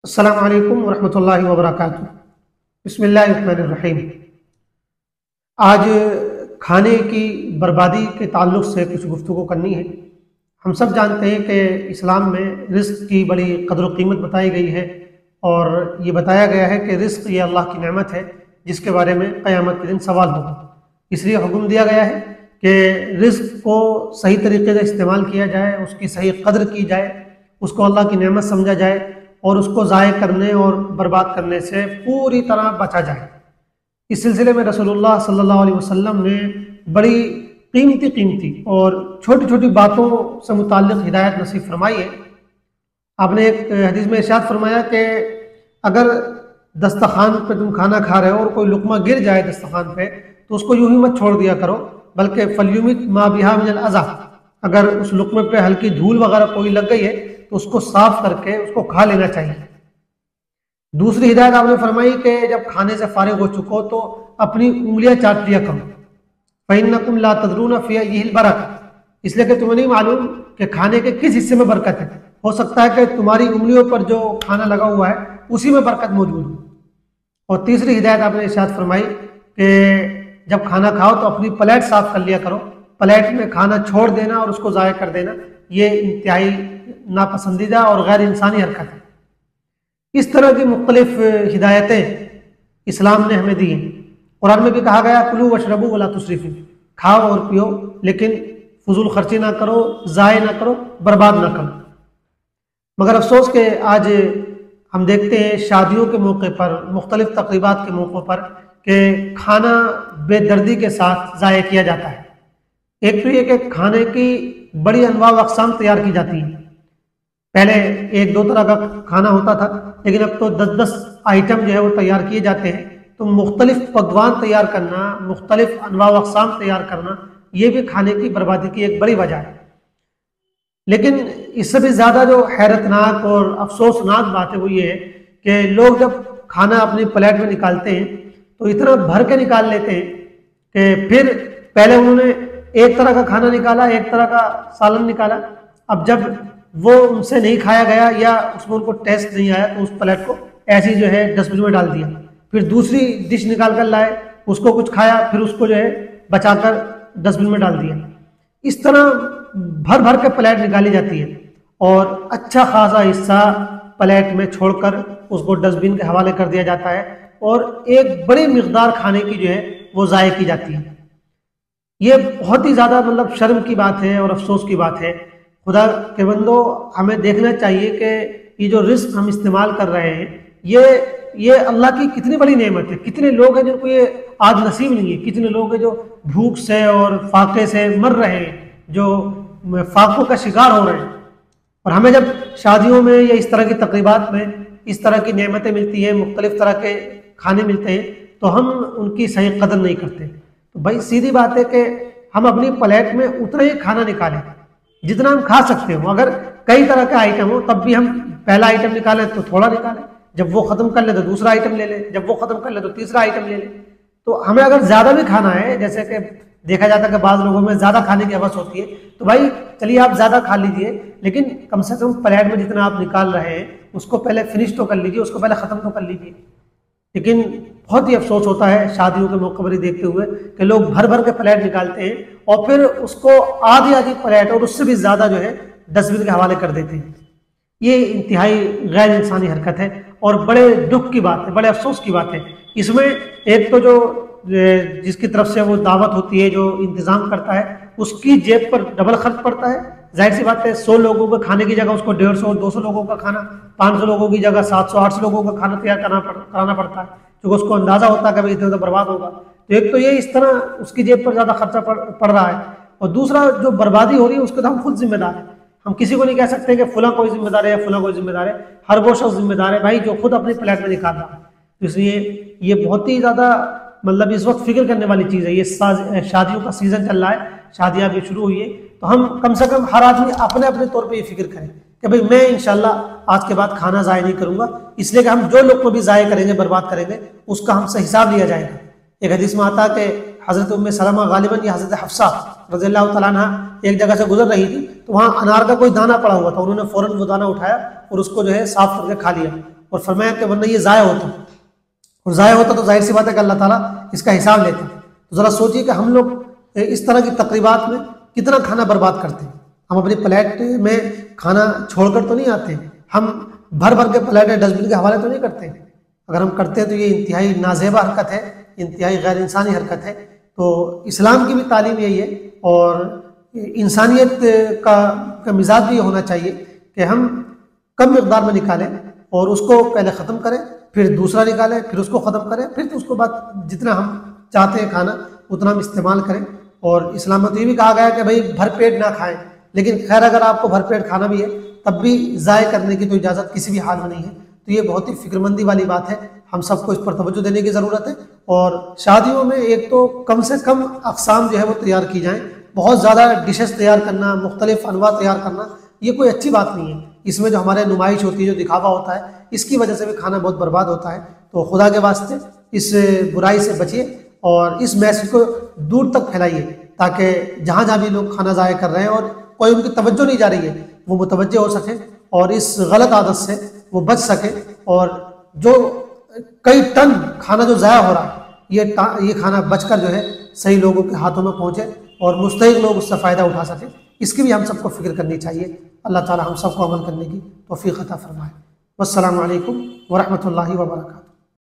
अस्सलामु अलैकुम वरहमतुल्लाहि वबरकातुहू। बिस्मिल्लाहिर्रहमानिर्रहीम। आज खाने की बर्बादी के ताल्लुक़ से कुछ गुफ्तगू करनी है। हम सब जानते हैं कि इस्लाम में रिज़्क़ की बड़ी क़द्र व कीमत बताई गई है और ये बताया गया है कि रिज़्क़ ये अल्लाह की नेमत है जिसके बारे में क़यामत के दिन सवाल होगा। इसलिए हुक्म दिया गया है कि रिज़्क़ को सही तरीके से इस्तेमाल किया जाए, उसकी सही कद्र की जाए, उसको अल्लाह की नेमत समझा जाए और उसको ज़ाय करने और बर्बाद करने से पूरी तरह बचा जाए। इस सिलसिले में रसूलुल्लाह सल्लल्लाहु अलैहि वसल्लम ने बड़ी कीमती और छोटी छोटी बातों से मुताल्लिक़ हिदायत नसीब फरमाई है। आपने एक हदीस में इरशाद फरमाया कि अगर दस्तरखान पे तुम खाना खा रहे हो और कोई लुक़मा गिर जाए दस्तरखान पे तो उसको यूं ही मत छोड़ दिया करो, बल्कि फल्युमित मा बिहा मिनल अज़ा, अगर उस लुक़मे पे हल्की धूल वगैरह कोई लग गई है तो उसको साफ करके उसको खा लेना चाहिए। दूसरी हिदायत आपने फरमाई कि जब खाने से फारिग हो चुको तो अपनी उंगलियां चाट लिया करो, फ़इन्नकुम ला तदरूना फ़ी अय्यिहिल बरका, इसलिए कि तुम्हें नहीं मालूम कि खाने के किस हिस्से में बरकत है। हो सकता है कि तुम्हारी उंगलियों पर जो खाना लगा हुआ है उसी में बरकत मौजूद हो। और तीसरी हिदायत आपने इरशाद फरमाई कि जब खाना खाओ तो अपनी प्लेट साफ कर लिया करो, प्लेट में खाना छोड़ देना और उसको ज़ाया कर देना ये इंतहाई नापसंदीदा और गैर इंसानी हरकत है। इस तरह की मुख्तलिफ हिदायतें इस्लाम ने हमें दी हैं। कुरान में भी कहा गया कुलू वशरबू वला तुसरिफू, खाओ और पियो लेकिन फजूल खर्ची ना करो, ज़ाय ना करो, बर्बाद ना करो। मगर अफसोस के आज हम देखते हैं शादियों के मौके पर, मुख्तलिफ तकरीबात के मौक़ों पर कि खाना बेदर्दी के साथ ज़ाया किया जाता है। एक तो ये कि खाने की बड़ी अनवा व अक़साम तैयार की जाती हैं। पहले एक दो तरह का खाना होता था, लेकिन अब तो 10-10 आइटम जो है वो तैयार किए जाते हैं। तो मुख्तलिफ पकवान तैयार करना, मुख्तलिफ अनवा व अक़साम तैयार करना, ये भी खाने की बर्बादी की एक बड़ी वजह है। लेकिन इससे भी ज़्यादा जो हैरतनाक और अफसोसनाक बात है वो ये है कि लोग जब खाना अपनी प्लेट में निकालते हैं तो इतना भर के निकाल लेते हैं कि फिर पहले उन्होंने एक तरह का खाना निकाला, एक तरह का सालन निकाला, अब जब वो उनसे नहीं खाया गया या उसमें उनको टेस्ट नहीं आया तो उस प्लेट को ऐसी जो है डस्टबिन में डाल दिया। फिर दूसरी डिश निकाल कर लाए, उसको कुछ खाया, फिर उसको जो है बचाकर डस्टबिन में डाल दिया। इस तरह भर भर के प्लेट निकाली जाती है और अच्छा खासा हिस्सा प्लेट में छोड़कर उसको डस्टबिन के हवाले कर दिया जाता है और एक बड़ी मिकदार खाने की जो है वो ज़ाया की जाती है। ये बहुत ही ज़्यादा मतलब शर्म की बात है और अफसोस की बात है। खुदा के बंदो, हमें देखना चाहिए कि ये जो रिस्क हम इस्तेमाल कर रहे हैं ये अल्लाह की कितनी बड़ी नेमत है। कितने लोग हैं जिनको ये आज नसीब नहीं है, कितने लोग हैं जो भूख से और फाके से मर रहे हैं, जो फाकों का शिकार हो रहे हैं। और हमें जब शादियों में या इस तरह की तकरीबात में इस तरह की नेमतें मिलती हैं, मुख्तलिफ तरह के खाने मिलते हैं, तो हम उनकी सही कदर नहीं करते। तो भाई सीधी बात है कि हम अपनी प्लेट में उतना ही खाना निकालें जितना हम खा सकते हो। अगर कई तरह के आइटम हो तब भी हम पहला आइटम निकालें तो थोड़ा निकालें, जब वो ख़त्म कर ले तो दूसरा आइटम ले लें, जब वो ख़त्म कर ले तो तीसरा आइटम ले लें। तो हमें अगर ज़्यादा भी खाना है, जैसे कि देखा जाता है कि बाज़ लोगों में ज़्यादा खाने की हवस होती है, तो भाई चलिए आप ज़्यादा खा लीजिए, लेकिन कम से कम प्लेट में जितना आप निकाल रहे हैं उसको पहले फिनिश तो कर लीजिए, उसको पहले ख़त्म तो कर लीजिए। लेकिन बहुत ही अफसोस होता है शादियों के मौके पर देखते हुए कि लोग भर भर के प्लेट निकालते हैं और फिर उसको आधी प्लेट और उससे भी ज़्यादा जो है डस्टबिन के हवाले कर देते हैं। ये इंतहाई गैर इंसानी हरकत है और बड़े दुख की बात है, बड़े अफसोस की बात है। इसमें एक तो जो जिसकी तरफ से वो दावत होती है, जो इंतज़ाम करता है, उसकी जेब पर डबल खर्च पड़ता है। जाहिर सी बात है 100 लोगों को खाने की जगह उसको 150-200 लोगों का खाना, 500 लोगों की जगह 700-800 लोगों का खाना तैयार कराना पड़ता है, क्योंकि उसको अंदाज़ा होता है कि भाई इतना तो बर्बाद होगा। तो एक तो ये इस तरह उसकी जेब पर ज़्यादा खर्चा पड़ रहा है और दूसरा जो बर्बादी हो रही है उसके तो हम खुद जिम्मेदार हैं। हम किसी को नहीं कह सकते कि फला कोई जिम्मेदार है या फला कोई जिम्मेदार है, हर वो शख्स जिम्मेदार है भाई जो खुद अपनी प्लेट में निकाल रहा है। तो इसलिए ये बहुत ही ज़्यादा मतलब इस वक्त फिक्र करने वाली चीज़ है। ये शादियों का सीज़न चल रहा है, शादियाँ भी शुरू हुई है, तो हम कम से कम हर आदमी अपने अपने तौर पे ये फिक्र करें कि भाई मैं इंशाल्लाह आज के बाद खाना ज़ाया नहीं करूँगा, इसलिए कि हम जो लोग को भी ज़ाया करेंगे, बर्बाद करेंगे, उसका हमसे हिसाब लिया जाएगा। एक हदीस में आता है कि हज़रत उम्मे सलमा गालिबन या हज़रत हफ्सा रज़ियल्लाहु तआला अन्हा एक जगह से गुजर रही थी, तो वहाँ अनार का कोई दाना पड़ा हुआ था। उन्होंने फ़ौरन वो दाना उठाया और उसको जो है साफ करके खा लिया और फरमाया कि वरना ये ज़ाया होता, और ज़ाया होता तो जाहिर सी बात है कि अल्लाह ताला इसका हिसाब लेता। तो ज़रा सोचिए कि हम लोग इस तरह की तकरीबात में कितना खाना बर्बाद करते हैं। हम अपनी प्लेट में खाना छोड़कर तो नहीं आते, हम भर भर के प्लेटें डस्टबिन के हवाले तो नहीं करते। अगर हम करते हैं तो ये इंतहाई नाजेबा हरकत है, इंतहाई गैर इंसानी हरकत है। तो इस्लाम की भी तालीम यही है और इंसानियत का मिजाज भी ये होना चाहिए कि हम कम मिकदार में निकालें और उसको पहले ख़त्म करें, फिर दूसरा निकालें, फिर उसको ख़त्म करें, फिर तो उसको बाद जितना हम चाहते हैं खाना उतना हम इस्तेमाल करें। और इस्लाम में तो ये भी कहा गया है कि भाई भरपेट ना खाएं, लेकिन खैर अगर आपको भरपेट खाना भी है तब भी ज़ाय करने की तो इजाज़त किसी भी हाल में नहीं है। तो ये बहुत ही फिक्रमंदी वाली बात है, हम सबको इस पर तवज्जो देने की ज़रूरत है। और शादियों में एक तो कम से कम अक़साम जो है वो तैयार की जाएँ। बहुत ज़्यादा डिशेस तैयार करना, मुख्तलिफ अनवा तैयार करना, ये कोई अच्छी बात नहीं है। इसमें जो हमारे नुमाइश होती है, जो दिखावा होता है, इसकी वजह से भी खाना बहुत बर्बाद होता है। तो खुदा के वास्ते इस बुराई से बचिए और इस मैसेज को दूर तक फैलाइए, ताकि जहाँ जहाँ भी लोग खाना ज़ाया कर रहे हैं और कोई उनकी तवज्जो नहीं जा रही है, वो मुतवज्जे हो सके और इस गलत आदत से वो बच सके। और जो कई टन खाना जो ज़ाया हो रहा है, ये खाना बचकर जो है सही लोगों के हाथों में पहुँचे और मुस्तहिक लोग उससे फ़ायदा उठा सकें, इसकी भी हम सबको फ़िक्र करनी चाहिए। अल्लाह ताला हम सबको अमल करने की तौफ़ीक़ अता फ़रमाए। वस्सलामु अलैकुम वरहमतुल्लाहि वबरकातुहू।